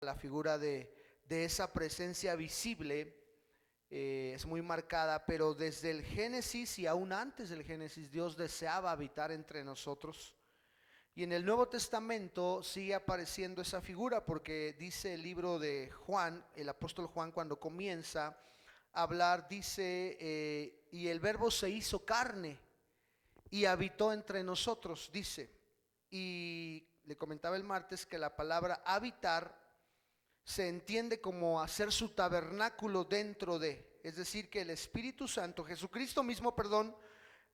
la figura de esa presencia visible. Es muy marcada, pero desde el Génesis y aún antes del Génesis, Dios deseaba habitar entre nosotros. Y en el Nuevo Testamento sigue apareciendo esa figura, porque dice el libro de Juan, el apóstol Juan, cuando comienza a hablar, dice, y el verbo se hizo carne y habitó entre nosotros, dice. Y le comentaba el martes que la palabra habitar se entiende como hacer su tabernáculo dentro de, es decir, que el Espíritu Santo, Jesucristo mismo, perdón,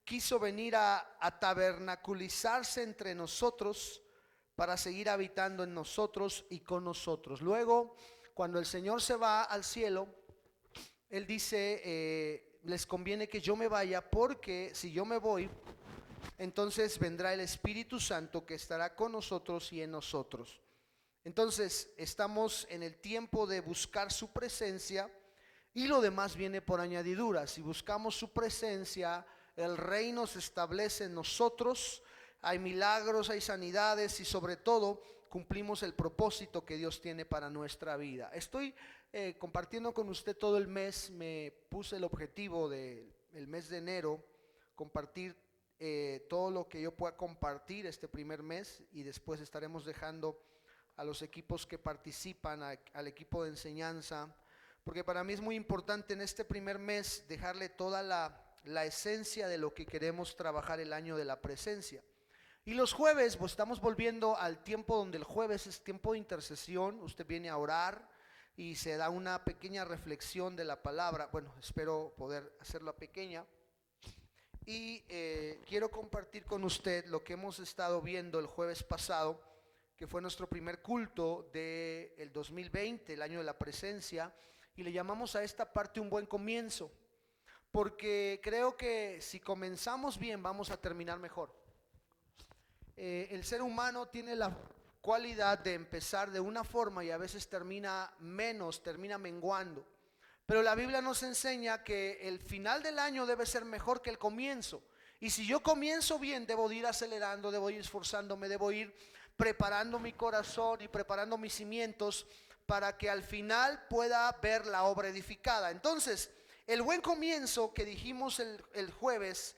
quiso venir a tabernaculizarse entre nosotros para seguir habitando en nosotros y con nosotros. Luego, cuando el Señor se va al cielo, Él dice, les conviene que yo me vaya, porque si yo me voy, entonces vendrá el Espíritu Santo que estará con nosotros y en nosotros. Entonces estamos en el tiempo de buscar su presencia, y lo demás viene por añadidura. Si buscamos su presencia, el reino se establece en nosotros, hay milagros, hay sanidades, y sobre todo cumplimos el propósito que Dios tiene para nuestra vida. Estoy compartiendo con usted todo el mes. Me puse el objetivo del mes de enero, compartir todo lo que yo pueda compartir este primer mes, y después estaremos dejando a los equipos que participan, al equipo de enseñanza, porque para mí es muy importante en este primer mes dejarle toda la esencia de lo que queremos trabajar el año de la presencia. Y los jueves, pues estamos volviendo al tiempo donde el jueves es tiempo de intercesión. Usted viene a orar y se da una pequeña reflexión de la palabra. Bueno, espero poder hacerla pequeña. Y quiero compartir con usted lo que hemos estado viendo el jueves pasado, que fue nuestro primer culto del 2020, el año de la presencia, y le llamamos a esta parte un buen comienzo, porque creo que si comenzamos bien vamos a terminar mejor. El ser humano tiene la cualidad de empezar de una forma y a veces termina menguando, pero la Biblia nos enseña que el final del año debe ser mejor que el comienzo. Y si yo comienzo bien, debo ir acelerando, debo ir esforzándome, debo ir preparando mi corazón y preparando mis cimientos para que al final pueda ver la obra edificada. Entonces, el buen comienzo que dijimos el jueves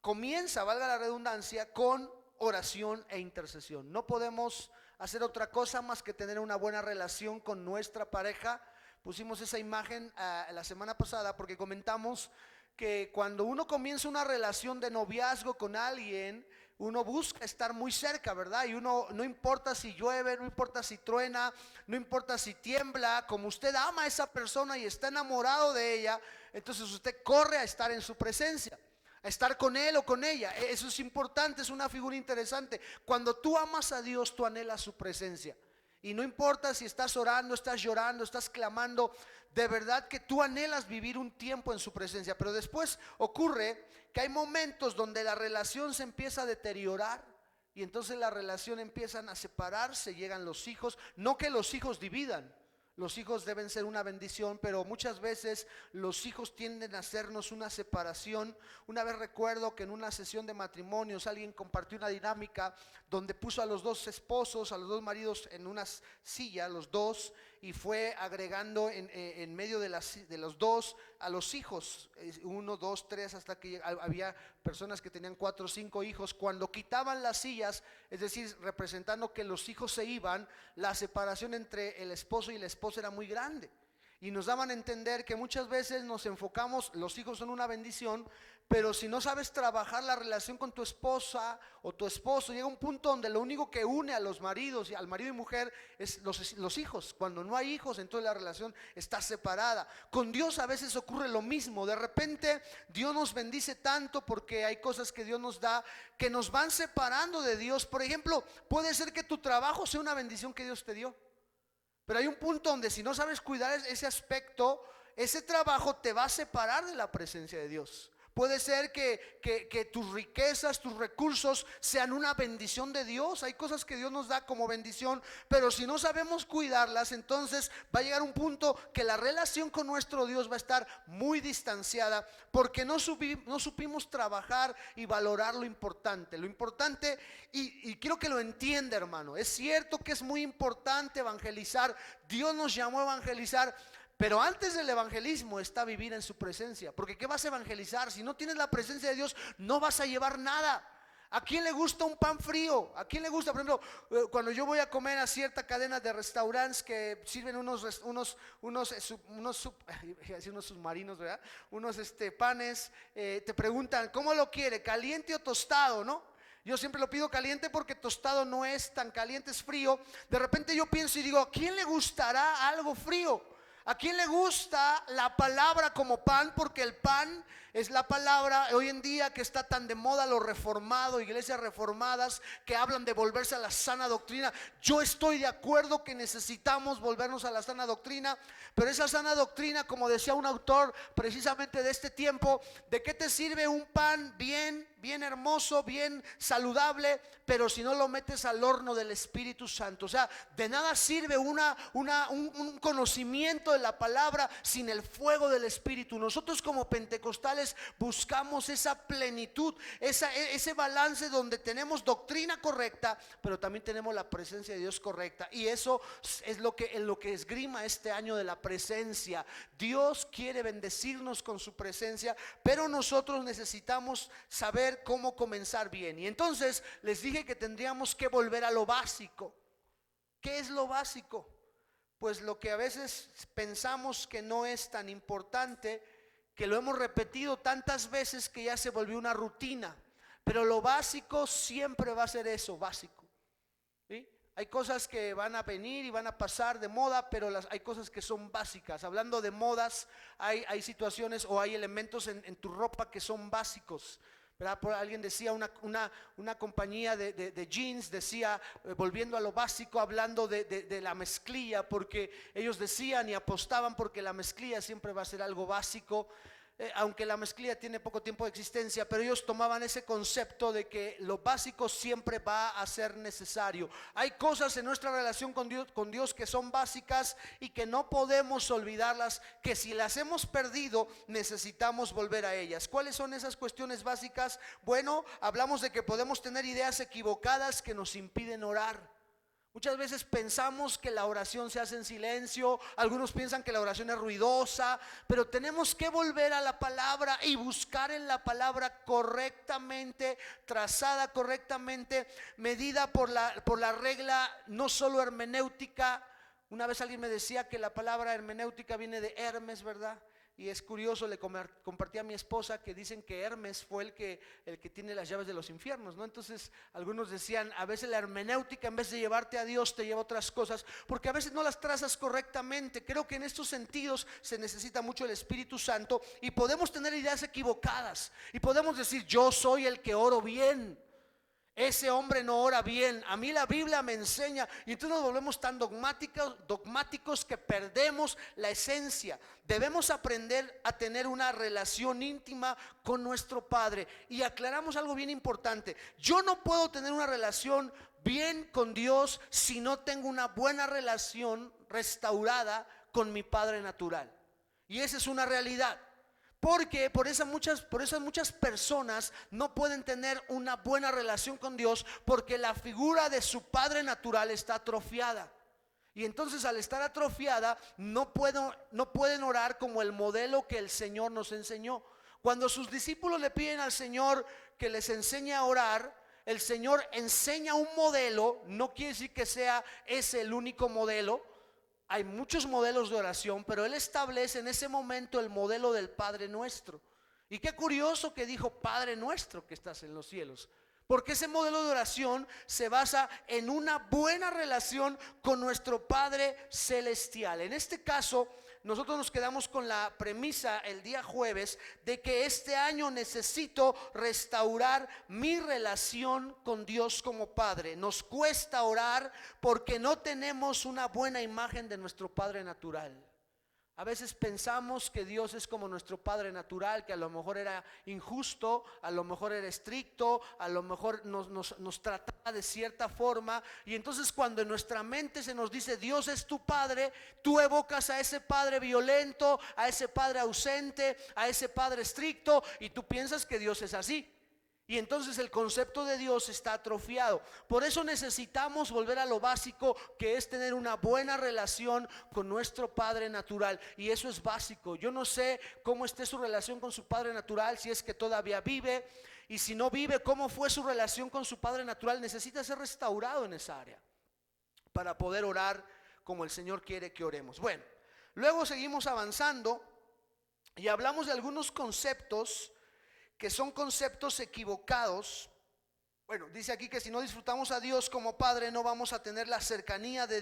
comienza, valga la redundancia, con oración e intercesión. No podemos hacer otra cosa más que tener una buena relación con nuestra pareja. Pusimos esa imagen la semana pasada porque comentamos que cuando uno comienza una relación de noviazgo con alguien, uno busca estar muy cerca, ¿verdad? Y uno, no importa si llueve, no importa si truena, no importa si tiembla, como usted ama a esa persona y está enamorado de ella, entonces usted corre a estar en su presencia, a estar con él o con ella. Eso es importante, es una figura interesante. Cuando tú amas a Dios, tú anhelas su presencia. Y no importa si estás orando, estás llorando, estás clamando, de verdad que tú anhelas vivir un tiempo en su presencia. Pero después ocurre que hay momentos donde la relación se empieza a deteriorar, y entonces la relación empiezan a separarse, llegan los hijos. No que los hijos dividan, los hijos deben ser una bendición, pero muchas veces los hijos tienden a hacernos una separación. Una vez recuerdo que en una sesión de matrimonios alguien compartió una dinámica donde puso a los dos esposos, a los dos maridos en una silla, los dos, y fue agregando en medio de los dos a los hijos, 1, 2, 3, hasta que había personas que tenían 4 o 5 hijos. Cuando quitaban las sillas, es decir, representando que los hijos se iban, la separación entre el esposo y la esposa era muy grande. Y nos daban a entender que muchas veces nos enfocamos, los hijos son una bendición, pero si no sabes trabajar la relación con tu esposa o tu esposo, llega un punto donde lo único que une a los maridos, y al marido y mujer, es los hijos. Cuando no hay hijos, entonces la relación está separada. Con Dios a veces ocurre lo mismo. De repente Dios nos bendice tanto porque hay cosas que Dios nos da que nos van separando de Dios. Por ejemplo, puede ser que tu trabajo sea una bendición que Dios te dio, pero hay un punto donde si no sabes cuidar ese aspecto, ese trabajo te va a separar de la presencia de Dios. Puede ser que tus riquezas, tus recursos sean una bendición de Dios. Hay cosas que Dios nos da como bendición, pero si no sabemos cuidarlas, entonces va a llegar un punto que la relación con nuestro Dios va a estar muy distanciada, porque no supimos trabajar y valorar lo importante. Lo importante, y quiero que lo entienda, hermano, es cierto que es muy importante evangelizar. Dios nos llamó a evangelizar, pero antes del evangelismo está vivir en su presencia. Porque ¿qué vas a evangelizar? Si no tienes la presencia de Dios, no vas a llevar nada. ¿A quién le gusta un pan frío? ¿A quién le gusta? Por ejemplo, cuando yo voy a comer a cierta cadena de restaurantes que sirven unos submarinos, ¿verdad? Unos panes, te preguntan, ¿cómo lo quiere? ¿Caliente o tostado, no? Yo siempre lo pido caliente porque tostado no es tan caliente, es frío. De repente yo pienso y digo, ¿a quién le gustará algo frío? ¿A quién le gusta la palabra como pan? Porque el pan es la palabra. Hoy en día que está tan de moda lo reformado, iglesias reformadas que hablan de volverse a la sana doctrina. Yo estoy de acuerdo que necesitamos volvernos a la sana doctrina, pero esa sana doctrina, como decía un autor precisamente de este tiempo, ¿de qué te sirve un pan bien hermoso, bien saludable, pero si no lo metes al horno del Espíritu Santo? O sea, de nada sirve un conocimiento de la palabra sin el fuego del Espíritu. Nosotros como pentecostales buscamos esa plenitud, ese balance donde tenemos doctrina correcta, pero también tenemos la presencia de Dios correcta. Y eso es lo que esgrima este año de la presencia. Dios quiere bendecirnos con su presencia, pero nosotros necesitamos saber cómo comenzar bien. Y entonces les dije que tendríamos que volver a lo básico. ¿Qué es lo básico? Pues lo que a veces pensamos que no es tan importante, que lo hemos repetido tantas veces que ya se volvió una rutina. Pero lo básico siempre va a ser eso, básico, ¿sí? Hay cosas que van a venir y van a pasar de moda, pero hay cosas que son básicas. Hablando de modas, hay situaciones o hay elementos en tu ropa que son básicos, ¿verdad? Alguien decía, una compañía de jeans decía, volviendo a lo básico, hablando de la mezclilla, porque ellos decían y apostaban porque la mezclilla siempre va a ser algo básico. Aunque la mezclilla tiene poco tiempo de existencia, pero ellos tomaban ese concepto de que lo básico siempre va a ser necesario. Hay cosas en nuestra relación con Dios que son básicas y que no podemos olvidarlas, que si las hemos perdido necesitamos volver a ellas. ¿Cuáles son esas cuestiones básicas? Bueno, hablamos de que podemos tener ideas equivocadas que nos impiden orar. Muchas veces pensamos que la oración se hace en silencio, algunos piensan que la oración es ruidosa, pero tenemos que volver a la palabra y buscar en la palabra correctamente, trazada correctamente, medida por la regla no solo hermenéutica. Una vez alguien me decía que la palabra hermenéutica viene de Hermes, ¿verdad? Y es curioso, le compartí a mi esposa que dicen que Hermes fue el que tiene las llaves de los infiernos, ¿no? Entonces algunos decían, a veces la hermenéutica en vez de llevarte a Dios te lleva a otras cosas, porque a veces no las trazas correctamente. Creo que en estos sentidos se necesita mucho el Espíritu Santo, y podemos tener ideas equivocadas y podemos decir, yo soy el que oro bien, ese hombre no ora bien, a mí la Biblia me enseña. Y entonces nos volvemos tan dogmáticos que perdemos la esencia. Debemos aprender a tener una relación íntima con nuestro Padre. Y aclaramos algo bien importante: yo no puedo tener una relación bien con Dios si no tengo una buena relación restaurada con mi Padre natural. Y esa es una realidad. Porque por esas muchas personas no pueden tener una buena relación con Dios, porque la figura de su padre natural está atrofiada. Y entonces, al estar atrofiada, no pueden orar como el modelo que el Señor nos enseñó. Cuando sus discípulos le piden al Señor que les enseñe a orar, el Señor enseña un modelo. No quiere decir que sea ese el único modelo. Hay muchos modelos de oración, pero Él establece en ese momento el modelo del Padre Nuestro. Y qué curioso que dijo Padre Nuestro que estás en los cielos, porque ese modelo de oración se basa en una buena relación con nuestro Padre Celestial. En este caso, nosotros nos quedamos con la premisa el día jueves de que este año necesito restaurar mi relación con Dios como Padre. Nos cuesta orar porque no tenemos una buena imagen de nuestro Padre natural. A veces pensamos que Dios es como nuestro Padre natural, que a lo mejor era injusto, a lo mejor era estricto, a lo mejor nos trataba de cierta forma. Y entonces cuando en nuestra mente se nos dice Dios es tu Padre, tú evocas a ese Padre violento, a ese Padre ausente, a ese Padre estricto, y tú piensas que Dios es así. Y entonces el concepto de Dios está atrofiado. Por eso necesitamos volver a lo básico, que es tener una buena relación con nuestro Padre natural. Y eso es básico. Yo no sé cómo esté su relación con su Padre natural, si es que todavía vive. Y si no vive, cómo fue su relación con su Padre natural. Necesita ser restaurado en esa área para poder orar como el Señor quiere que oremos. Bueno, luego seguimos avanzando y hablamos de algunos conceptos que son conceptos equivocados. Bueno, dice aquí que si no disfrutamos a Dios como Padre, no vamos a tener la cercanía de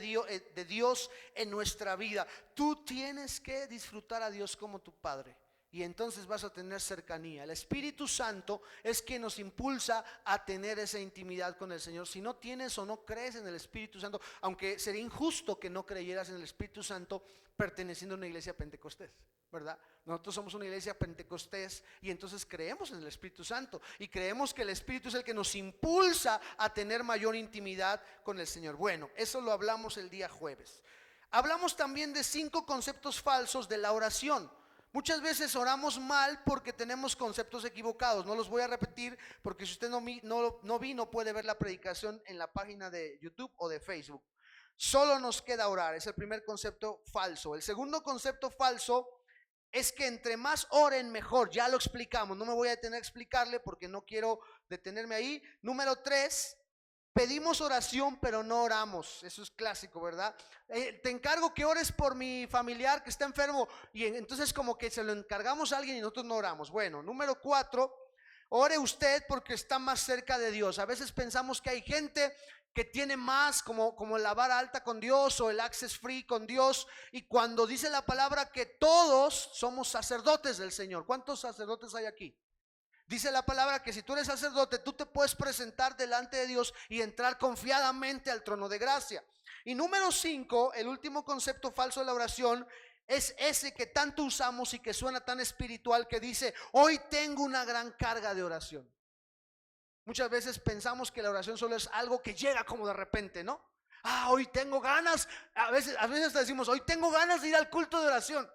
Dios en nuestra vida. Tú tienes que disfrutar a Dios como tu Padre, y entonces vas a tener cercanía. El Espíritu Santo es quien nos impulsa a tener esa intimidad con el Señor. Si no tienes o no crees en el Espíritu Santo, aunque sería injusto que no creyeras en el Espíritu Santo perteneciendo a una iglesia pentecostés, ¿verdad? Nosotros somos una iglesia pentecostés y entonces creemos en el Espíritu Santo y creemos que el Espíritu es el que nos impulsa a tener mayor intimidad con el Señor. Bueno, eso lo hablamos el día jueves. Hablamos también de 5 conceptos falsos de la oración. Muchas veces oramos mal porque tenemos conceptos equivocados. No los voy a repetir porque si usted no vino, puede ver la predicación en la página de YouTube o de Facebook. Solo nos queda orar, es el primer concepto falso. El segundo concepto falso es que entre más oren mejor. Ya lo explicamos, no me voy a detener a explicarle porque no quiero detenerme ahí. Número 3, pedimos oración pero no oramos. Eso es clásico, ¿verdad? Te encargo que ores por mi familiar que está enfermo, y entonces como que se lo encargamos a alguien y nosotros no oramos. Bueno, número 4, ore usted porque está más cerca de Dios. A veces pensamos que hay gente que tiene más como la vara alta con Dios o el access free con Dios, y cuando dice la palabra que todos somos sacerdotes del Señor. ¿Cuántos sacerdotes hay aquí? Dice la palabra que si tú eres sacerdote, tú te puedes presentar delante de Dios y entrar confiadamente al trono de gracia. Y número 5, el último concepto falso de la oración es ese que tanto usamos y que suena tan espiritual, que dice: hoy tengo una gran carga de oración. Muchas veces pensamos que la oración solo es algo que llega como de repente, ¿no? Hoy tengo ganas. A veces decimos: hoy tengo ganas de ir al culto de oración.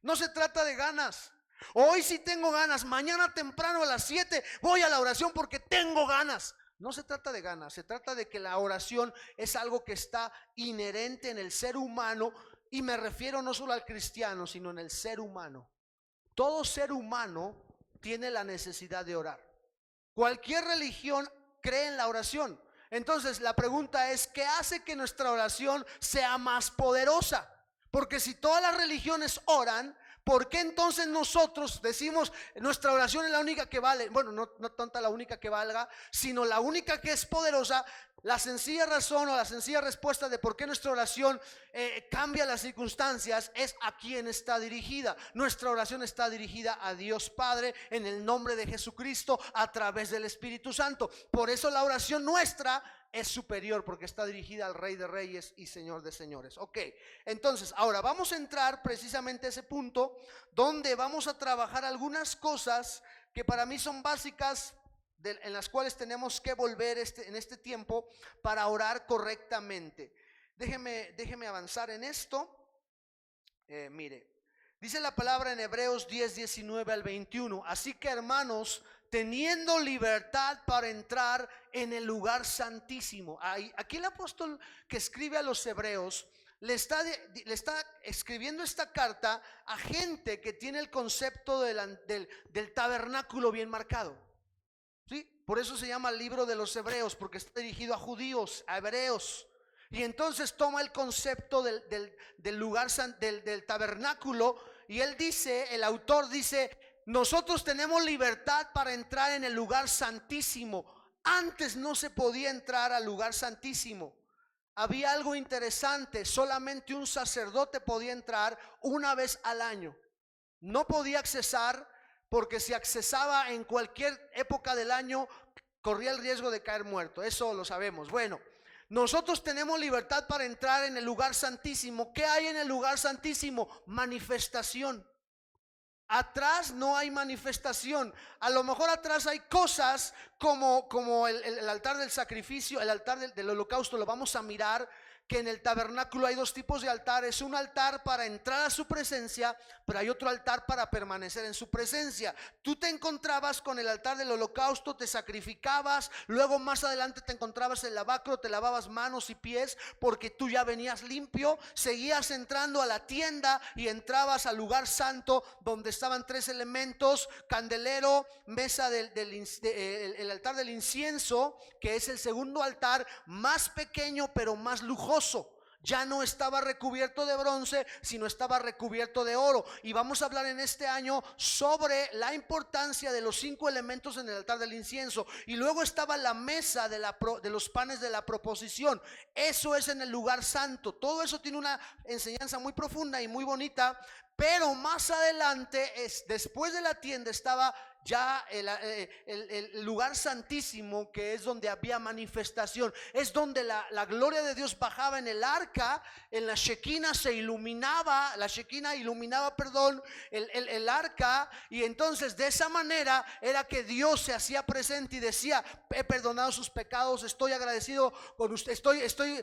No se trata de ganas. Hoy sí tengo ganas, mañana temprano a las 7 voy a la oración porque tengo ganas. No se trata de ganas, se trata de que la oración es algo que está inherente en el ser humano, y me refiero no solo al cristiano, sino en el ser humano. Todo ser humano tiene la necesidad de orar. Cualquier religión cree en la oración. Entonces la pregunta es: ¿qué hace que nuestra oración sea más poderosa? Porque si todas las religiones oran, ¿por qué entonces nosotros decimos nuestra oración es la única que vale? Bueno, no tanta la única que valga, sino la única que es poderosa. La sencilla razón o la sencilla respuesta de por qué nuestra oración cambia las circunstancias es a quién está dirigida. Nuestra oración está dirigida a Dios Padre en el nombre de Jesucristo a través del Espíritu Santo. Por eso la oración nuestra es superior, porque está dirigida al Rey de Reyes y Señor de Señores. Ok, entonces ahora vamos a entrar precisamente a ese punto donde vamos a trabajar algunas cosas que para mí son básicas, en las cuales tenemos que volver en este tiempo para orar correctamente. Déjeme avanzar en esto. Mire, dice la palabra en Hebreos 10, 19 al 21: así que, hermanos, teniendo libertad para entrar en el lugar santísimo. Aquí el apóstol que escribe a los hebreos le está escribiendo esta carta a gente que tiene el concepto del tabernáculo bien marcado. ¿Sí? Por eso se llama el libro de los Hebreos, porque está dirigido a judíos, a hebreos. Y entonces toma el concepto del lugar, del tabernáculo, y él dice, el autor dice: nosotros tenemos libertad para entrar en el lugar santísimo. Antes no se podía entrar al lugar santísimo. Había algo interesante: solamente un sacerdote podía entrar una vez al año. No podía accesar, porque si accesaba en cualquier época del año corría el riesgo de caer muerto. Eso lo sabemos. Bueno, Nosotros tenemos libertad para entrar en el lugar santísimo. ¿Qué hay en el lugar santísimo? Manifestación. Atrás no hay manifestación. A lo mejor atrás hay cosas como el altar del sacrificio, el altar del holocausto. Lo vamos a mirar, que en el tabernáculo hay dos tipos de altares. Un altar para entrar a su presencia, pero hay otro altar para permanecer en su presencia. Tú te encontrabas con el altar del holocausto, te sacrificabas, luego más adelante te encontrabas el lavacro, te lavabas manos y pies porque tú ya venías limpio. Seguías entrando a la tienda y entrabas al lugar santo, donde estaban tres elementos: candelero, mesa el altar del incienso, que es el segundo altar, más pequeño pero más lujoso. Ya no estaba recubierto de bronce, sino estaba recubierto de oro. Y vamos a hablar en este año sobre la importancia de los 5 elementos en el altar del incienso. Y luego estaba la mesa de los panes de la proposición. Eso es en el lugar santo. Todo eso tiene una enseñanza muy profunda y muy bonita. Pero más adelante, después de la tienda, estaba ya el lugar santísimo, que es donde había manifestación. Es donde la gloria de Dios bajaba en el arca. En la Shekinah se iluminaba, la Shekinah iluminaba, el arca. Y entonces de esa manera era que Dios se hacía presente y decía: he perdonado sus pecados, estoy agradecido con usted, estoy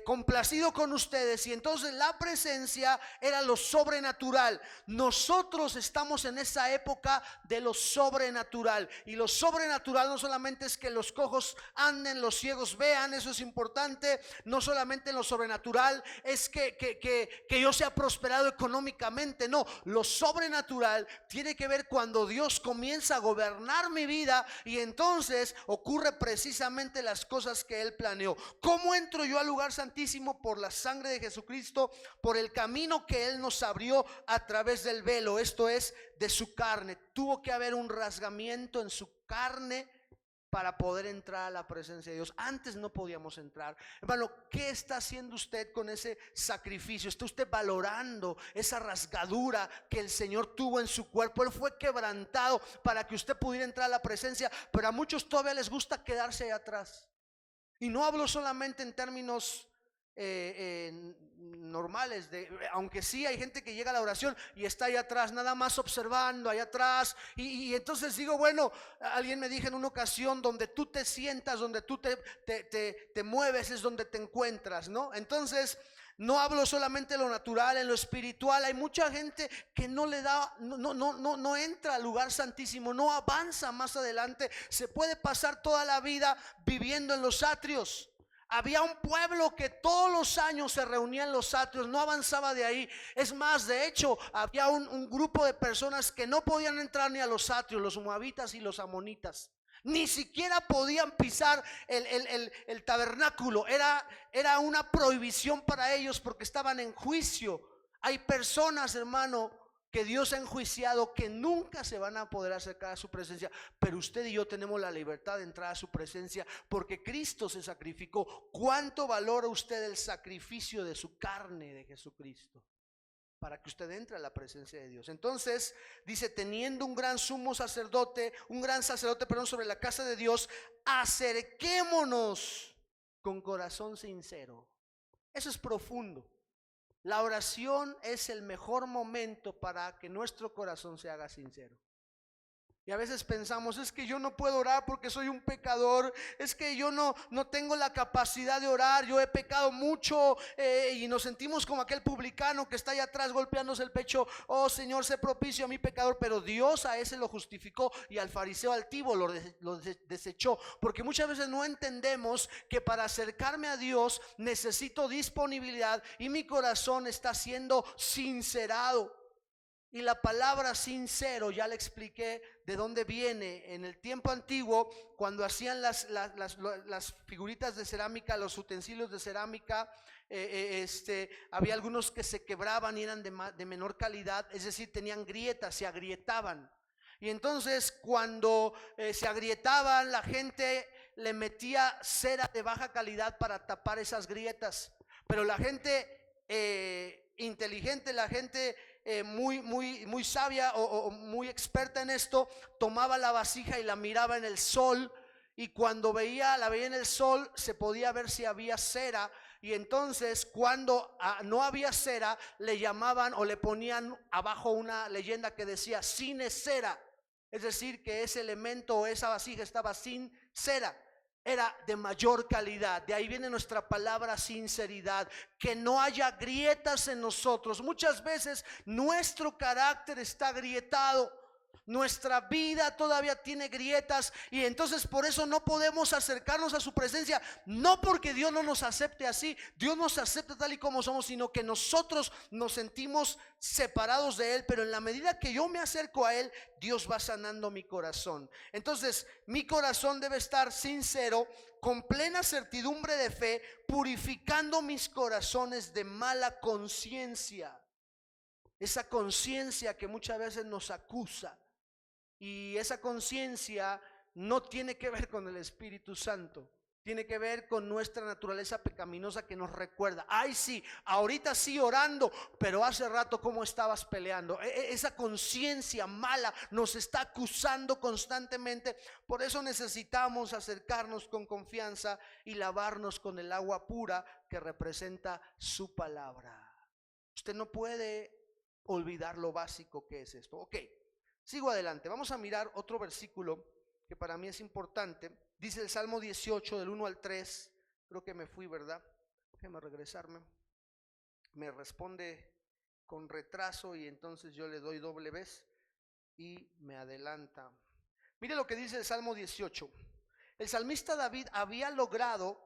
complacido con ustedes. Y entonces la presencia era lo sobrenatural. Nosotros estamos en esa época de lo sobrenatural. Y lo sobrenatural no solamente es que los cojos anden, los ciegos vean, eso es importante. No solamente en lo sobrenatural es que yo sea prosperado económicamente. No, lo sobrenatural tiene que ver cuando Dios comienza a gobernar mi vida, y entonces ocurre precisamente las cosas que Él planeó. ¿Cómo entro yo al lugar santísimo? Por la sangre de Jesucristo, por el camino que Él nos abrió a través del velo, esto es, de su carne. Tuvo que haber un rasgamiento en su carne para poder entrar a la presencia de Dios. Antes no podíamos entrar. Hermano, ¿qué está haciendo usted con ese sacrificio? ¿Está usted valorando esa rasgadura que el Señor tuvo en su cuerpo? Él fue quebrantado para que usted pudiera entrar a la presencia. Pero a muchos todavía les gusta quedarse ahí atrás. Y no hablo solamente en términos normales, aunque sí hay gente que llega a la oración y está ahí atrás, nada más observando ahí atrás. Y entonces digo, bueno, alguien me dijo en una ocasión: donde tú te sientas, donde tú te mueves, es donde te encuentras, ¿no? Entonces no hablo solamente de lo natural, en lo espiritual hay mucha gente que no le da, no entra al lugar santísimo, no avanza más adelante. Se puede pasar toda la vida viviendo en los atrios. Había un pueblo que todos los años se reunía en los atrios, no avanzaba de ahí. Es más, de hecho, había un grupo de personas que no podían entrar ni a los atrios: los moabitas y los amonitas. Ni siquiera podían pisar el tabernáculo. Era una prohibición para ellos porque estaban en juicio. Hay personas, hermano, que Dios ha enjuiciado, que nunca se van a poder acercar a su presencia. Pero usted y yo tenemos la libertad de entrar a su presencia porque Cristo se sacrificó. ¿Cuánto valora usted el sacrificio de su carne, de Jesucristo, para que usted entre a la presencia de Dios? Entonces dice: teniendo un gran sacerdote sobre la casa de Dios, acerquémonos con corazón sincero. Eso es profundo. La oración es el mejor momento para que nuestro corazón se haga sincero. Y a veces pensamos: es que yo no puedo orar porque soy un pecador, es que yo no tengo la capacidad de orar, yo he pecado mucho, y nos sentimos como aquel publicano que está allá atrás golpeándose el pecho: oh Señor, sé propicio a mi pecador. Pero Dios a ese lo justificó y al fariseo altivo lo desechó. Porque muchas veces no entendemos que para acercarme a Dios necesito disponibilidad y mi corazón está siendo sincerado. Y la palabra sincero, ya le expliqué de dónde viene. En el tiempo antiguo, cuando hacían las figuritas de cerámica, los utensilios de cerámica, había algunos que se quebraban y eran de menor calidad, es decir, tenían grietas, se agrietaban. Y entonces cuando se agrietaban, la gente le metía cera de baja calidad para tapar esas grietas. Pero la gente inteligente, la gente muy sabia o muy experta en esto, tomaba la vasija y la miraba en el sol y cuando la veía en el sol se podía ver si había cera, y entonces cuando no había cera le llamaban o le ponían abajo una leyenda que decía sin cera, es decir que ese elemento o esa vasija estaba sin cera, era de mayor calidad. De ahí viene nuestra palabra sinceridad, que no haya grietas en nosotros. Muchas veces nuestro carácter está agrietado, nuestra vida todavía tiene grietas, y entonces por eso no podemos acercarnos a su presencia. No porque Dios no nos acepte así, Dios nos acepta tal y como somos, sino que nosotros nos sentimos separados de Él. Pero en la medida que yo me acerco a Él, Dios va sanando mi corazón. Entonces mi corazón debe estar sincero, con plena certidumbre de fe, purificando mis corazones de mala conciencia. Esa conciencia que muchas veces nos acusa. Y esa conciencia no tiene que ver con el Espíritu Santo, tiene que ver con nuestra naturaleza pecaminosa, que nos recuerda: ay sí, ahorita sí orando, pero hace rato cómo estabas peleando. Esa conciencia mala nos está acusando constantemente. Por eso necesitamos acercarnos con confianza y lavarnos con el agua pura que representa su palabra. Usted no puede olvidar lo básico que es esto. Ok, sigo adelante. Vamos a mirar otro versículo que para mí es importante. Dice el Salmo 18 del 1 al 3. Creo que me fui, ¿verdad? Déjeme regresarme. Me responde con retraso y entonces yo le doy doble vez y me adelanta. Mire lo que dice el Salmo 18. El salmista David había logrado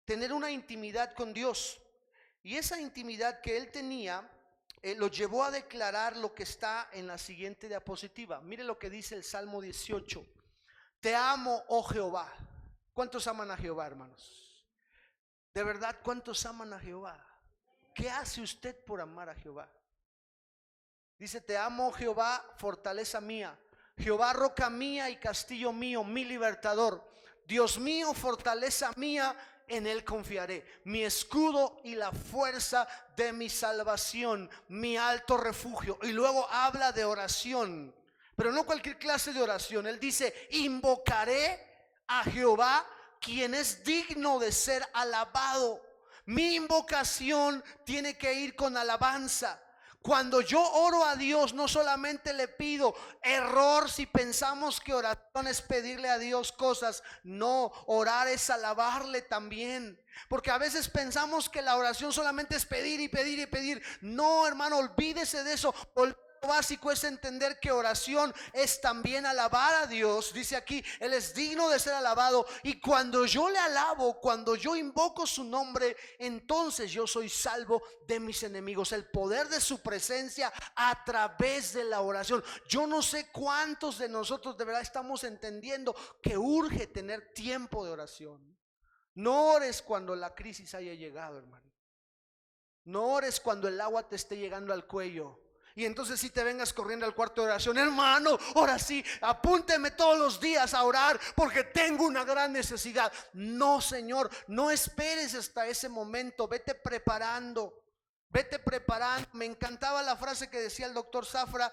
tener una intimidad con Dios, y esa intimidad que él tenía lo llevó a declarar lo que está en la siguiente diapositiva. Mire lo que dice el Salmo 18. Te amo, oh Jehová. ¿Cuántos aman a Jehová, hermanos? De verdad, ¿cuántos aman a Jehová? ¿Qué hace usted por amar a Jehová? Dice: te amo, oh Jehová, fortaleza mía, Jehová, roca mía y castillo mío, mi libertador. Dios mío, fortaleza mía, en Él confiaré, mi escudo y la fuerza de mi salvación, mi alto refugio. Y luego habla de oración, pero no cualquier clase de oración. Él dice: invocaré a Jehová, quien es digno de ser alabado. Mi invocación tiene que ir con alabanza. Cuando yo oro a Dios, no solamente le pido. Error si pensamos que oración es pedirle a Dios cosas. No, orar es alabarle también. Porque a veces pensamos que la oración solamente es pedir y pedir y pedir. No, hermano, olvídese de eso. Lo básico es entender que oración es también alabar a Dios. Dice aquí: Él es digno de ser alabado. Y cuando yo le alabo, cuando yo invoco su nombre, entonces yo soy salvo de mis enemigos. El poder de su presencia a través de la oración. Yo no sé cuántos de nosotros de verdad estamos entendiendo que urge tener tiempo de oración. No ores cuando la crisis haya llegado, hermano. No ores cuando el agua te esté llegando al cuello y entonces si te vengas corriendo al cuarto de oración: hermano, ahora sí, apúnteme todos los días a orar porque tengo una gran necesidad. No, Señor, no esperes hasta ese momento. Vete preparando. Vete preparando. Me encantaba la frase que decía el doctor Zafra.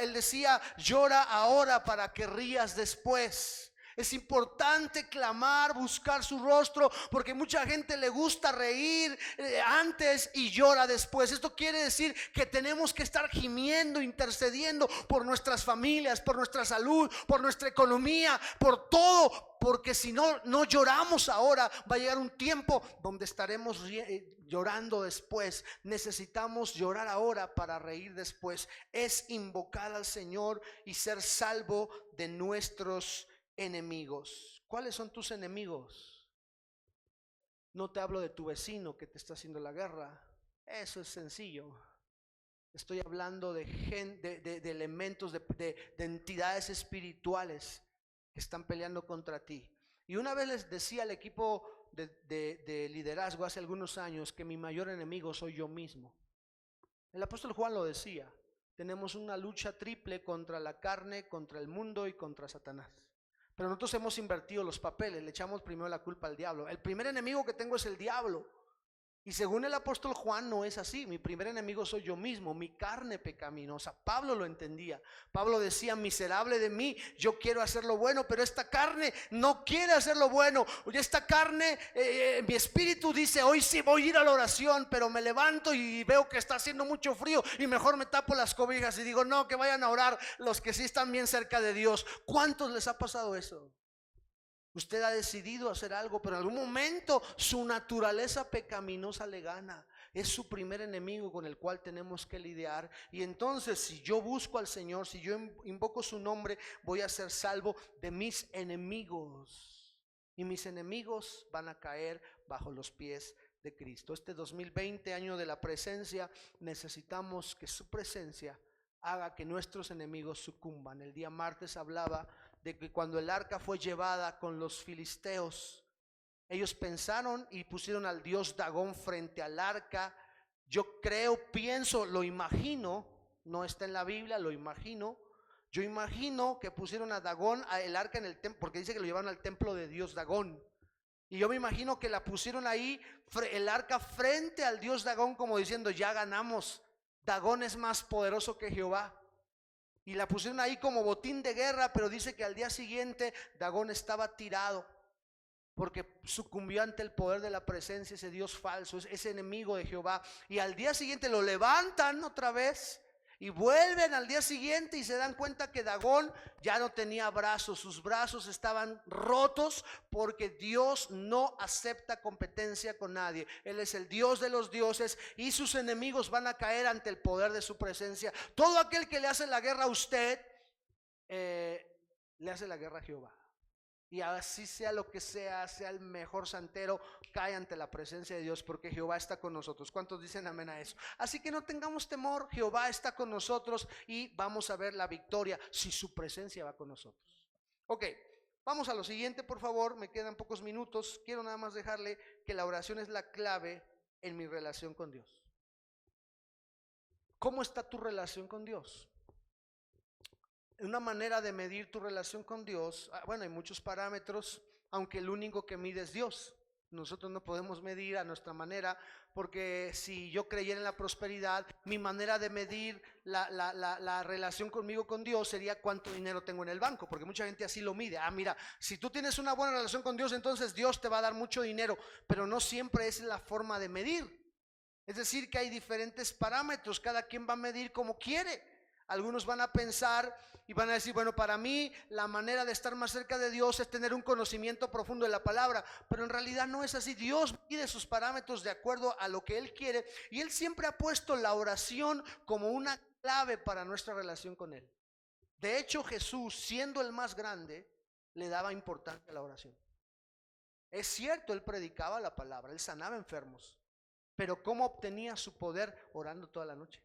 Él decía: llora ahora para que rías después. Es importante clamar, buscar su rostro, porque mucha gente le gusta reír antes y llora después. Esto quiere decir que tenemos que estar gimiendo, intercediendo por nuestras familias, por nuestra salud, por nuestra economía, por todo. Porque si no lloramos ahora, va a llegar un tiempo donde estaremos llorando después. Necesitamos llorar ahora para reír después. Es invocar al Señor y ser salvo de nuestros enemigos. ¿Cuáles son tus enemigos? No te hablo de tu vecino que te está haciendo la guerra. Eso es sencillo. Estoy hablando de elementos, de entidades espirituales que están peleando contra ti. Y una vez les decía al equipo de liderazgo hace algunos años que mi mayor enemigo soy yo mismo. El apóstol Juan lo decía: tenemos una lucha triple contra la carne, contra el mundo y contra Satanás. Pero nosotros hemos invertido los papeles, le echamos primero la culpa al diablo. El primer enemigo que tengo es el diablo. Y según el apóstol Juan no es así. Mi primer enemigo soy yo mismo, mi carne pecaminosa. Pablo lo entendía. Pablo decía: miserable de mí, yo quiero hacer lo bueno, pero esta carne no quiere hacer lo bueno. Esta carne, mi espíritu dice: hoy sí voy a ir a la oración, pero me levanto y veo que está haciendo mucho frío y mejor me tapo las cobijas y digo: no, que vayan a orar los que sí están bien cerca de Dios. ¿Cuántos les ha pasado eso? Usted ha decidido hacer algo, pero en algún momento su naturaleza pecaminosa le gana. Es su primer enemigo con el cual tenemos que lidiar. Y entonces, si yo busco al Señor, si yo invoco su nombre, voy a ser salvo de mis enemigos. Y mis enemigos van a caer bajo los pies de Cristo. Este 2020, año de la presencia, necesitamos que su presencia haga que nuestros enemigos sucumban. El día martes hablaba de que cuando el arca fue llevada con los filisteos, ellos pensaron y pusieron al dios Dagón frente al arca. Yo creo, pienso, lo imagino, no está en la Biblia, lo imagino. Yo imagino que pusieron a Dagón, el arca en el templo, porque dice que lo llevaron al templo de dios Dagón. Y yo me imagino que la pusieron ahí, el arca frente al dios Dagón, como diciendo: ya ganamos, Dagón es más poderoso que Jehová. Y la pusieron ahí como botín de guerra, pero dice que al día siguiente Dagón estaba tirado, porque sucumbió ante el poder de la presencia, ese Dios falso, ese enemigo de Jehová. Y al día siguiente lo levantan otra vez y vuelven al día siguiente y se dan cuenta que Dagón ya no tenía brazos, sus brazos estaban rotos, porque Dios no acepta competencia con nadie. Él es el Dios de los dioses y sus enemigos van a caer ante el poder de su presencia. Todo aquel que le hace la guerra a usted, le hace la guerra a Jehová. Y así sea lo que sea el mejor santero, cae ante la presencia de Dios, porque Jehová está con nosotros. ¿Cuántos dicen amén a eso? Así que no tengamos temor, Jehová está con nosotros y vamos a ver la victoria si su presencia va con nosotros. Ok, vamos a lo siguiente, por favor, me quedan pocos minutos. Quiero nada más dejarle que la oración es la clave en mi relación con Dios. ¿Cómo está tu relación con Dios? Una manera de medir tu relación con Dios, bueno, hay muchos parámetros, aunque el único que mide es Dios. Nosotros no podemos medir a nuestra manera, porque si yo creyera en la prosperidad, mi manera de medir la relación conmigo con Dios sería cuánto dinero tengo en el banco, porque mucha gente así lo mide. Mira, si tú tienes una buena relación con Dios, entonces Dios te va a dar mucho dinero, pero no siempre es la forma de medir. Es decir, que hay diferentes parámetros, cada quien va a medir como quiere. Algunos van a pensar y van a decir: bueno, para mí la manera de estar más cerca de Dios es tener un conocimiento profundo de la palabra, pero en realidad no es así. Dios mide sus parámetros de acuerdo a lo que Él quiere, y Él siempre ha puesto la oración como una clave para nuestra relación con Él. De hecho, Jesús, siendo el más grande, le daba importancia a la oración. Es cierto, Él predicaba la palabra, Él sanaba enfermos, pero ¿cómo obtenía su poder? Orando toda la noche.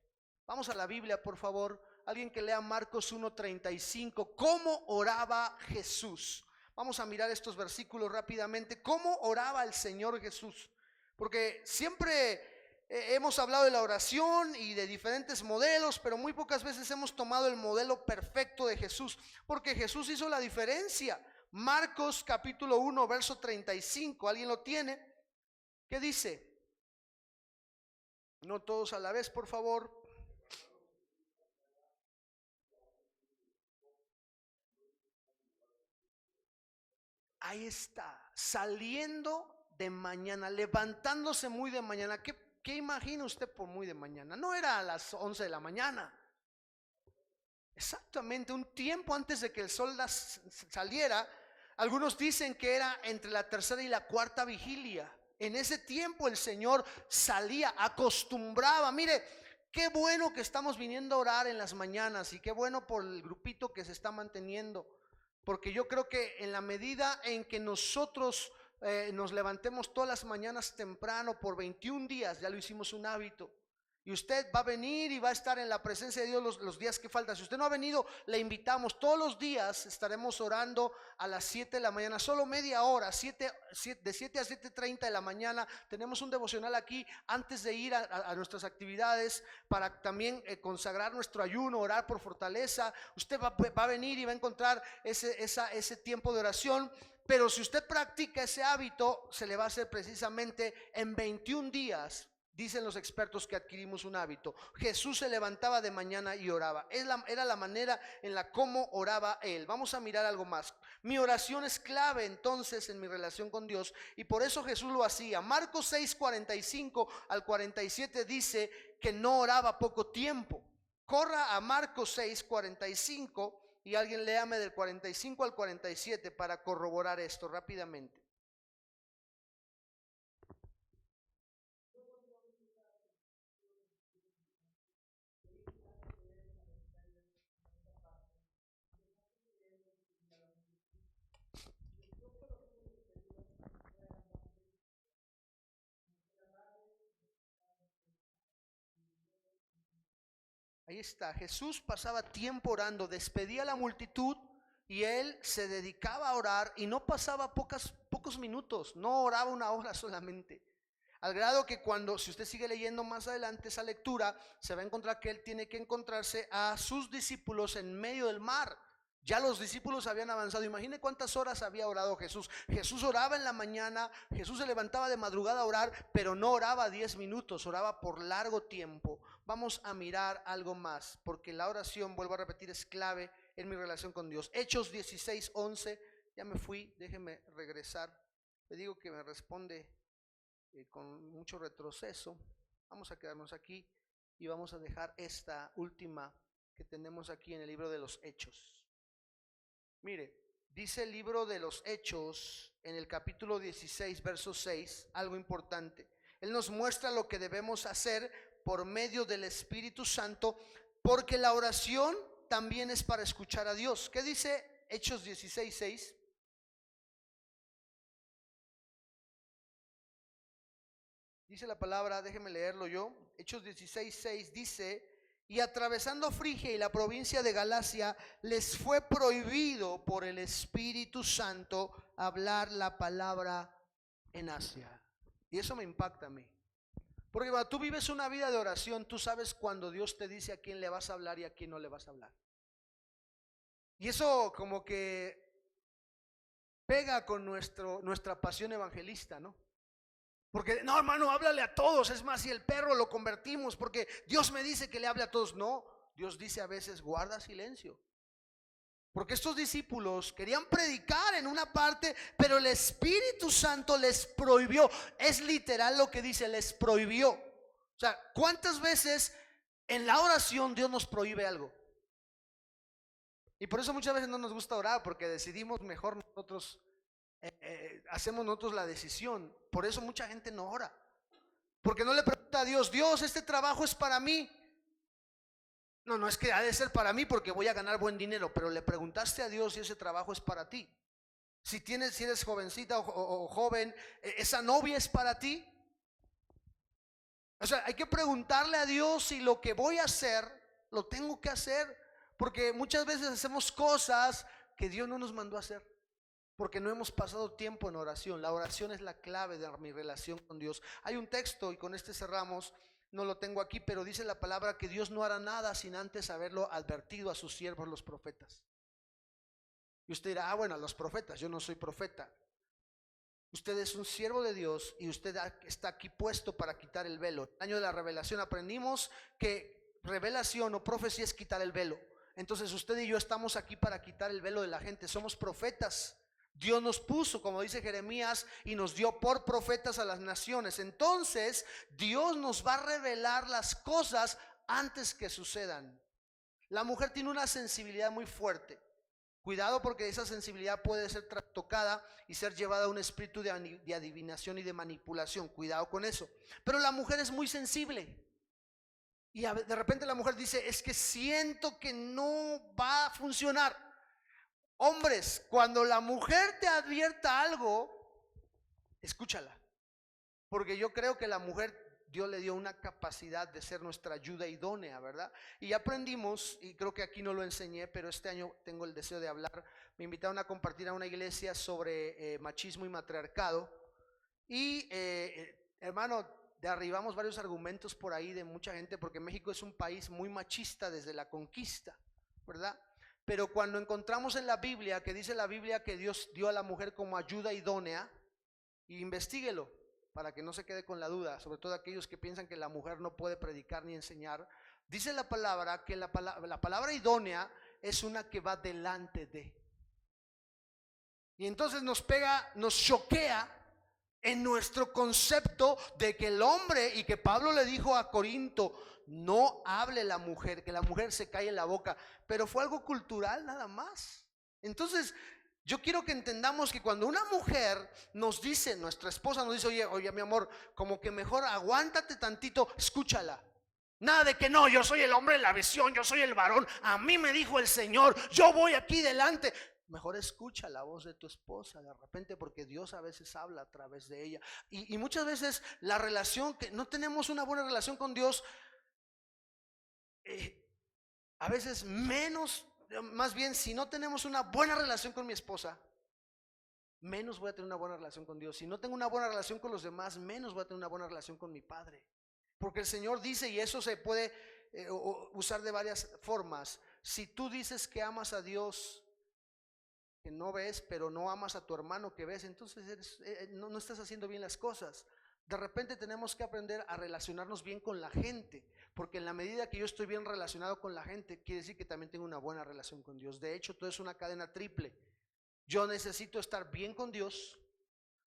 Vamos a la Biblia, por favor. Alguien que lea Marcos 1:35. ¿Cómo oraba Jesús? Vamos a mirar estos versículos rápidamente. ¿Cómo oraba el Señor Jesús? Porque siempre hemos hablado de la oración y de diferentes modelos, pero muy pocas veces hemos tomado el modelo perfecto de Jesús, porque Jesús hizo la diferencia. Marcos capítulo 1, verso 35. ¿Alguien lo tiene? ¿Qué dice? No todos a la vez, por favor. Ahí está, saliendo de mañana, levantándose muy de mañana. ¿Qué imagina usted por muy de mañana? No era a las 11 de la mañana. Exactamente, un tiempo antes de que el sol saliera. Algunos dicen que era entre la tercera y la cuarta vigilia. En ese tiempo el Señor salía, acostumbraba. Mire, qué bueno que estamos viniendo a orar en las mañanas, y qué bueno por el grupito que se está manteniendo, porque yo creo que en la medida en que nosotros nos levantemos todas las mañanas temprano por 21 días, ya lo hicimos un hábito. Y usted va a venir y va a estar en la presencia de Dios los días que faltan. Si usted no ha venido, le invitamos. Todos los días estaremos orando a las 7 de la mañana, solo media hora, de 7 a 7:30 de la mañana. Tenemos un devocional aquí antes de ir a nuestras actividades, para también consagrar nuestro ayuno, orar por fortaleza. Usted va a venir y va a encontrar ese tiempo de oración. pero si usted practica ese hábito, se le va a hacer precisamente en 21 días. Dicen los expertos que adquirimos un hábito. Jesús se levantaba de mañana y oraba. Era la manera en la cómo oraba él. Vamos a mirar algo más. Mi oración es clave entonces en mi relación con Dios, y por eso Jesús lo hacía. Marcos 6:45 al 47 dice que no oraba poco tiempo. Corra a Marcos 6:45 y alguien léame del 45 al 47 para corroborar esto rápidamente. Ahí está, Jesús pasaba tiempo orando, despedía a la multitud y él se dedicaba a orar, y no pasaba pocos minutos, no oraba una hora solamente. Al grado que cuando, si usted sigue leyendo más adelante esa lectura, se va a encontrar que él tiene que encontrarse a sus discípulos en medio del mar. Ya los discípulos habían avanzado. Imagine cuántas horas había orado Jesús. Jesús oraba en la mañana, Jesús se levantaba de madrugada a orar, pero no oraba 10 minutos, oraba por largo tiempo. Vamos a mirar algo más, porque la oración, vuelvo a repetir, es clave en mi relación con Dios. Hechos 16:11, ya me fui, déjeme regresar. Le digo que me responde con mucho retroceso. Vamos a quedarnos aquí y vamos a dejar esta última que tenemos aquí en el libro de los Hechos. Mire, dice el libro de los Hechos en el capítulo 16, verso 6, algo importante. Él nos muestra lo que debemos hacer por medio del Espíritu Santo, porque la oración también es para escuchar a Dios. ¿Qué dice Hechos 16, 6? Dice la palabra, déjeme leerlo yo. Hechos 16, 6 dice: y atravesando Frigia y la provincia de Galacia, les fue prohibido por el Espíritu Santo hablar la palabra en Asia. Y eso me impacta a mí. Porque cuando tú vives una vida de oración, tú sabes cuando Dios te dice a quién le vas a hablar y a quién no le vas a hablar. Y eso como que pega con nuestra pasión evangelista, ¿no? Porque no, hermano, háblale a todos. Es más, si el perro lo convertimos porque Dios me dice que le hable a todos. No, Dios dice a veces: guarda silencio. Porque estos discípulos querían predicar en una parte, pero el Espíritu Santo les prohibió. Es literal lo que dice, les prohibió. O sea, ¿cuántas veces en la oración Dios nos prohíbe algo? Y por eso muchas veces no nos gusta orar, porque decidimos mejor nosotros, hacemos nosotros la decisión. Por eso mucha gente no ora, porque no le pregunta a Dios: Dios, este trabajo es para mí. No, no es que ha de ser para mí porque voy a ganar buen dinero, pero le preguntaste a Dios si ese trabajo es para ti. Si eres jovencita o joven, esa novia es para ti. O sea, hay que preguntarle a Dios si lo que voy a hacer lo tengo que hacer, porque muchas veces hacemos cosas que Dios no nos mandó a hacer, porque no hemos pasado tiempo en oración. La oración es la clave de mi relación con Dios. Hay un texto, y con este cerramos, no lo tengo aquí, pero dice la palabra que Dios no hará nada sin antes haberlo advertido a sus siervos los profetas. Y usted dirá: bueno, a los profetas, yo no soy profeta. Usted es un siervo de Dios y usted está aquí puesto para quitar el velo. El año de la revelación aprendimos que revelación o profecía es quitar el velo. Entonces usted y yo estamos aquí para quitar el velo de la gente. Somos profetas. Dios nos puso, como dice Jeremías, y nos dio por profetas a las naciones. Entonces Dios nos va a revelar las cosas antes que sucedan. La mujer tiene una sensibilidad muy fuerte. Cuidado, porque esa sensibilidad puede ser tocada y ser llevada a un espíritu de adivinación y de manipulación. Cuidado con eso. Pero la mujer es muy sensible. Y de repente la mujer dice: es que siento que no va a funcionar. Hombres, cuando la mujer te advierta algo, escúchala. Porque yo creo que la mujer, Dios le dio una capacidad de ser nuestra ayuda idónea, ¿verdad? Y aprendimos, y creo que aquí no lo enseñé, pero este año tengo el deseo de hablar. Me invitaron a compartir a una iglesia sobre machismo y matriarcado. Y hermano, derribamos varios argumentos por ahí de mucha gente, porque México es un país muy machista desde la conquista, ¿verdad? Pero cuando encontramos en la Biblia, que dice la Biblia que Dios dio a la mujer como ayuda idónea, y investíguelo para que no se quede con la duda, sobre todo aquellos que piensan que la mujer no puede predicar ni enseñar. Dice la palabra que la palabra idónea es una que va delante de. Y entonces nos pega, nos choquea en nuestro concepto de que el hombre, y que Pablo le dijo a Corinto, no hable la mujer, que la mujer se calle la boca, pero fue algo cultural nada más. Entonces yo quiero que entendamos que cuando una mujer nos dice, nuestra esposa nos dice, oye mi amor, como que mejor aguántate tantito, escúchala. Nada de que no, yo soy el hombre de la visión, yo soy el varón, a mí me dijo el Señor, yo voy aquí delante. Mejor escucha la voz de tu esposa de repente, porque Dios a veces habla a través de ella. Y muchas veces la relación, que no tenemos una buena relación con Dios, a veces menos, más bien si no tenemos una buena relación con mi esposa, menos voy a tener una buena relación con Dios. Si no tengo una buena relación con los demás, menos voy a tener una buena relación con mi Padre. Porque el Señor dice, y eso se puede usar de varias formas: si tú dices que amas a Dios que no ves, pero no amas a tu hermano que ves, entonces no estás haciendo bien las cosas. De repente tenemos que aprender a relacionarnos bien con la gente, porque en la medida que yo estoy bien relacionado con la gente, quiere decir que también tengo una buena relación con Dios. De hecho, todo es una cadena triple. Yo necesito estar bien con Dios.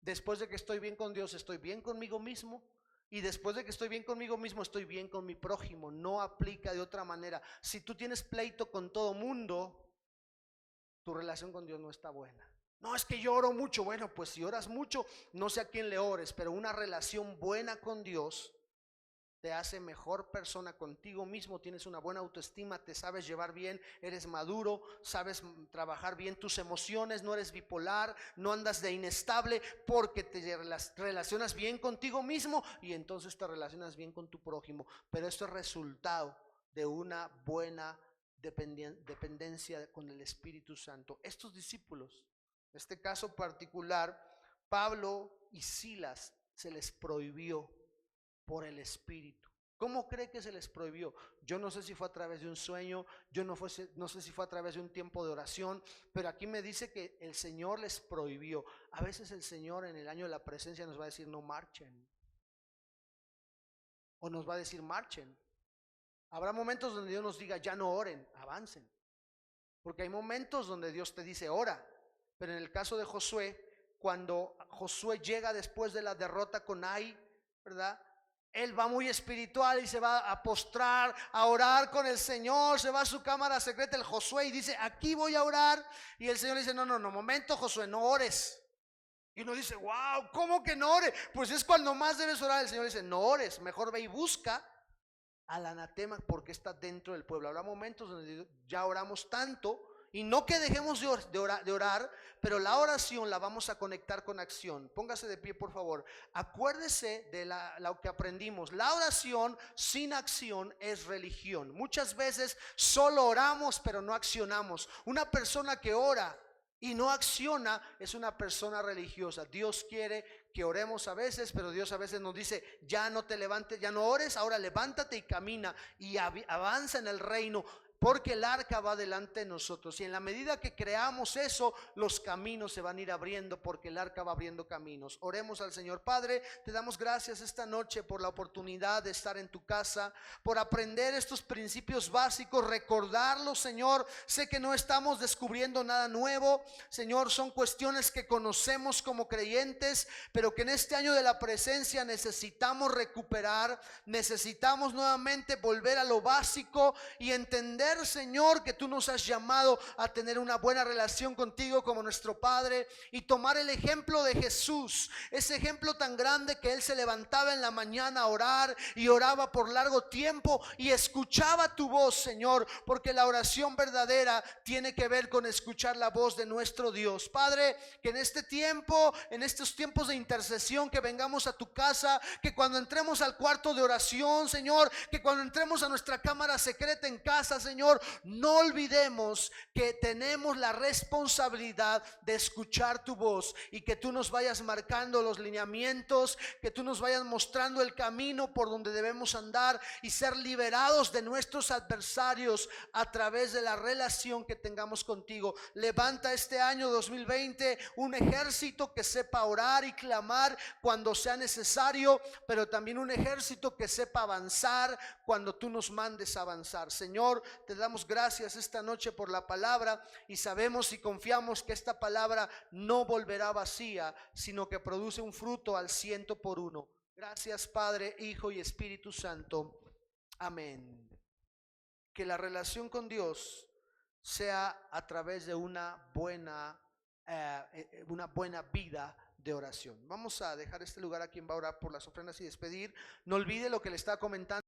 Después de que estoy bien con Dios, estoy bien conmigo mismo. Y después de que estoy bien conmigo mismo, estoy bien con mi prójimo. No aplica de otra manera. Si tú tienes pleito con todo mundo, tu relación con Dios no está buena. No, es que yo oro mucho. Bueno, pues si oras mucho, no sé a quién le ores, pero una relación buena con Dios te hace mejor persona contigo mismo. Tienes una buena autoestima, te sabes llevar bien, eres maduro, sabes trabajar bien tus emociones, no eres bipolar, no andas de inestable, porque te relacionas bien contigo mismo y entonces te relacionas bien con tu prójimo. Pero esto es resultado de una buena dependencia con el Espíritu Santo. Estos discípulos, en este caso particular, Pablo y Silas, se les prohibió por el Espíritu. ¿Cómo cree que se les prohibió? Yo no sé si fue a través de un sueño, no sé si fue a través de un tiempo de oración, pero aquí me dice que el Señor les prohibió. A veces el Señor en el año de la presencia nos va a decir no marchen, o nos va a decir marchen. Habrá momentos donde Dios nos diga ya no oren, avancen, porque hay momentos donde Dios te dice ora. Pero en el caso de Josué, cuando Josué llega después de la derrota con Ai, ¿verdad? Él va muy espiritual y se va a postrar, a orar con el Señor, se va a su cámara secreta el Josué y dice, aquí voy a orar. Y el Señor le dice, no, momento Josué, no ores. Y uno dice, wow, ¿cómo que no ore? Pues es cuando más debes orar. El Señor dice, no ores, mejor ve y busca al anatema, porque está dentro del pueblo. Habrá momentos donde ya oramos tanto, y no que dejemos de orar, pero la oración la vamos a conectar con acción. Póngase de pie, por favor. Acuérdese de lo que aprendimos. La oración sin acción es religión. Muchas veces solo oramos, pero no accionamos. Una persona que ora y no acciona es una persona religiosa. Dios quiere que oremos a veces, pero Dios a veces nos dice, ya no te levantes, ya no ores, ahora levántate y camina y avanza en el reino, porque el arca va delante de nosotros. Y en la medida que creamos eso, los caminos se van a ir abriendo, porque el arca va abriendo caminos. Oremos al Señor. Padre, te damos gracias esta noche por la oportunidad de estar en tu casa, por aprender estos principios básicos, recordarlos, Señor. Sé que no estamos descubriendo nada nuevo, Señor, son cuestiones que conocemos como creyentes, pero que en este año de la presencia necesitamos recuperar, necesitamos nuevamente volver a lo básico y entender, Señor, que tú nos has llamado a tener una buena relación contigo como nuestro Padre, y tomar el ejemplo de Jesús, ese ejemplo tan grande que Él se levantaba en la mañana a orar y oraba por largo tiempo y escuchaba tu voz, Señor, porque la oración verdadera tiene que ver con escuchar la voz de nuestro Dios. Padre, que en este tiempo, en estos tiempos de intercesión, que vengamos a tu casa, que cuando entremos al cuarto de oración, Señor, que cuando entremos a nuestra cámara secreta en casa, Señor, Señor, no olvidemos que tenemos la responsabilidad de escuchar tu voz y que tú nos vayas marcando los lineamientos, que tú nos vayas mostrando el camino por donde debemos andar y ser liberados de nuestros adversarios a través de la relación que tengamos contigo. Levanta este año 2020 un ejército que sepa orar y clamar cuando sea necesario, pero también un ejército que sepa avanzar cuando tú nos mandes a avanzar. Señor, te damos gracias esta noche por la palabra y sabemos y confiamos que esta palabra no volverá vacía, sino que produce un fruto al 100 por 1. Gracias, Padre, Hijo y Espíritu Santo. Amén. Que la relación con Dios sea a través de una buena vida de oración. Vamos a dejar este lugar a quien va a orar por las ofrendas y despedir. No olvide lo que le está comentando.